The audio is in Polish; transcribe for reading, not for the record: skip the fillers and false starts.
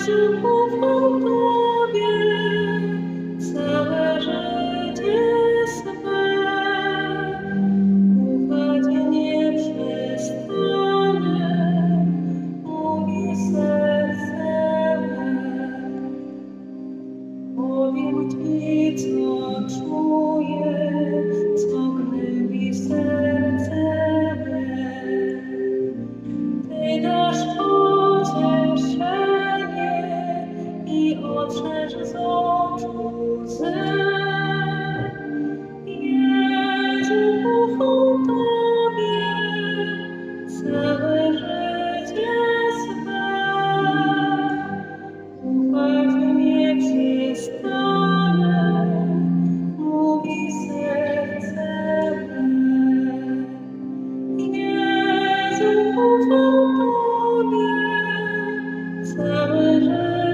ufam Tobie całe życie swe. Ufać nie przestanę, mówi serce me. Powiem Ci, co czuję, co gnębi serce me. Ty dasz pocieszenie i otrzesz z oczu łzy. Jezu, ufam Tobie całe życie swe. Ufać nie przestanę, mówi serce me. Jezu, ufam Tobie całe życie.